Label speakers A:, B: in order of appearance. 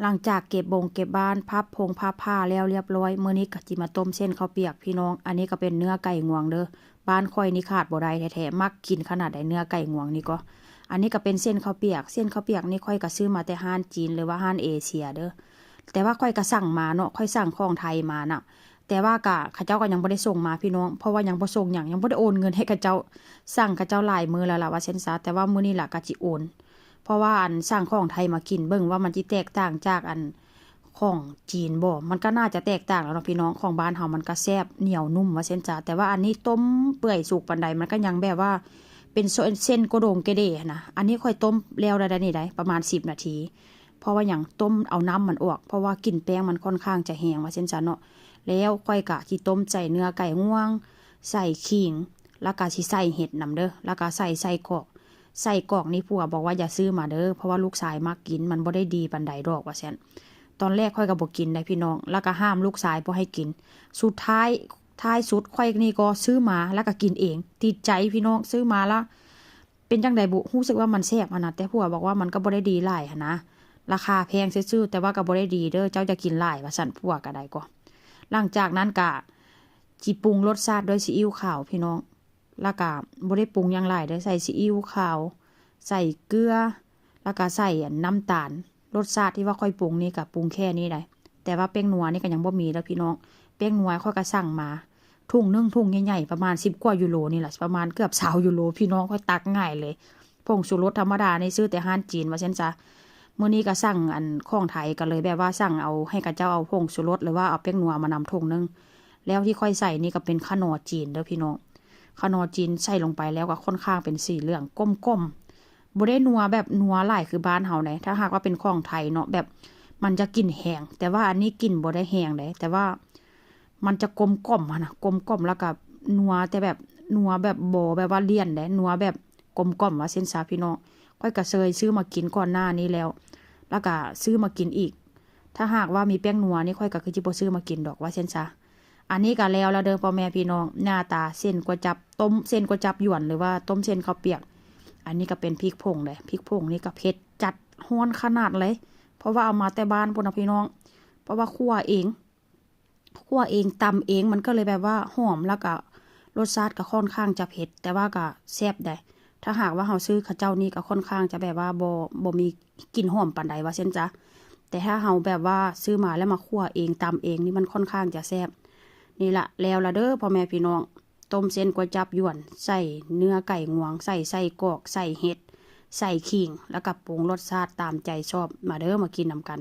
A: หลังจากเก็บบ้านพับผ้าแล้วเรียบร้อยมื้อนี้ก็สิมาต้มเส้นข้าวเปียกพี่น้องอันนี้ก็เป็นเนื้อไก่งวงเด้อบ้านค่อยนี่ขาดบ่ได้แท้ๆมักกินขนาดใดเนื้อไก่งวงนี่ก็อันนี้ก็เป็นเส้นข้าวเปียกนี่ค่อยก็ซื้อมาแต่ห้านจีนหรือว่าห้านเอเชียเด้อแต่ว่าค่อยก็สั่งมาเนาะค่อยสั่งของไทยมาน่ะแต่ว่าเขาเจ้าก็ยังบ่ได้ส่งมาพี่น้องเพราะว่ายังบ่ส่งหยังบ่ได้โอนเงินให้เขาเจ้าสั่งเขาเจ้าหลายมื้อแล้วล่ะว่าเส้นซะแต่ว่ามื้อนี้ล่ะก็สิโอนเพราะว่าอันสั่งของไทยมากินเบิ่งว่ามันสิแตกต่างจากอันของจีนบ่มันก็น่าจะแตกต่างแล้วเนาะพี่น้องของบ้านเฮามันก็แซ่บเหนียวนุ่มว่าเส้นจ้าแต่ว่าอันนี้ต้มเปื่อยสุกปานใดมันก็ยังแบบว่าเป็นเส้นกระโดงกระเดะนะอันนี้ค่อยต้มแล้วได้นี่ได้ประมาณ10นาทีเพราะว่าหยังต้มเอาน้ำมันออกเพราะว่ากลิ่นแป้งมันค่อนข้างจะแห้งว่าเส้นจ้าเนาะแล้วค่อยกะที่ต้มใส่เนื้อไก่ง่วงใส่ขิงแล้วก็สิใส่เห็ดนำเด้อแล้วก็ใส่กรอกนี่ผัวบอกว่าอย่าซื้อมาเด้อเพราะว่าลูกชายมักกินมันบ่ได้ดีปานใดดอกว่าแซ่นตอนแรกค่อยก็บ่กินได้พี่น้องแล้วก็ห้ามลูกชายบ่ให้กินสุดท้ายสุดค่อยนี่ก็ซื้อมาแล้วก็กินเองติดใจพี่น้องซื้อมาแล้วเป็นจังได๋บุรู้สึกว่ามันแซ่บนะแต่ผัวบอกว่ามันก็บ่ได้ดีหลายหันนะราคาแพงซื่อๆแต่ว่าก็บ่ได้ดีเด้อเจ้าจะกินหลายว่าซั่นผัวก็ได้ก็หลังจากนั้นก็สิปรุงรสชาติด้วยซีอิ๊วขาวพี่น้องแล้วก็บ่ได้ปรุงหยังหลายเด้อใส่ซีอิ๊วขาวใส่เกลือแล้วก็ใส่น้ำตาลรสชาติที่ว่าค่อยปรุงนี่ก็ปรุงแค่นี้ได้แต่ว่าแป้งนัวนี่ก็ยังบ่มีแล้วพี่น้องแป้งนัวค่อยก็สั่งมาถุงนึงถุงใหญ่ๆประมาณ10กว่ายูโรนี่แหละประมาณเกือบ20ยูโรพี่น้องค่อยตักง่ายเลยผงชูรสธรรมดานี่ซื้อแต่ห้านจีนว่าซั่นจ้ะมื้อนี้ก็สั่งอันของไทยก็เลยแบบว่าสั่งเอาให้กับเจ้าเอาผงชูรสหรือว่าเอาแป้งนัวมานำถุงนึงแล้วที่ค่อยใส่นี่ก็เป็นขนอจีนเด้อพี่น้องขนอจีนใส่ลงไปแล้วก็ค่อนข้างเป็นสีเหลืองก้มๆบ่ได้นัวแบบนัวหลายคือบ้านเฮาไหนถ้าหากว่าเป็นของไทยเนาะแบบมันจะกลิ่นแห้งแต่ว่าอันนี้กลิ่นบ่ได้แห้งเด้แต่ว่ามันจะกลมกล่อมนะกลมกล่อมแล้วก็นัวแต่แบบนัวแบบบ่แบบว่าเลี่ยนเด้นัวแบบกลมกล่อมว่าเส้นซาพี่น้องค่อยก็ซื้อมากินก่อนหน้านี้แล้วก็ซื้อมากินอีกถ้าหากว่ามีแป้งนัวนี่ค่อยก็คือสิบ่ซื้อมากินดอกว่าเส้นซาอันนี้ก็แล้วเด้อพ่อแม่พี่น้องหน้าตาเส้นก๋วยจั๊บต้มเส้นก๋วยจั๊บหยวนหรือว่าต้มเส้นข้าวเปียกอันนี้ก็เป็นพริกผงเลยพริกผงนี่ก็เผ็ดจัดฮ้อนขนาดเลยเพราะว่าเอามาแต่บ้านพุ่นน่ะพี่น้องเพราะว่าคั่วเองตำเองมันก็เลยแบบว่าหอมแล้วก็รสชาติก็ค่อนข้างจะเผ็ดแต่ว่าก็แซ่บได้ถ้าหากว่าเฮาซื้อเขาเจ้านี่ก็ค่อนข้างจะแบบว่าบ่มีกลิ่นหอมปานใดว่าเช่นจ้ะแต่ถ้าเฮาแบบว่าซื้อมาแล้วมาคั่วเองตำเองนี่มันค่อนข้างจะแซ่บนี่ละแล้วละเด้อพ่อแม่พี่น้องต้มเส้นก๋วยจั๊บหยวนใส่เนื้อไก่งวงใส่ไส้กรอกใส่เห็ดใส่ขิงแล้วก็ปรุงรสชาติตามใจชอบมาเด้อมากินนำกัน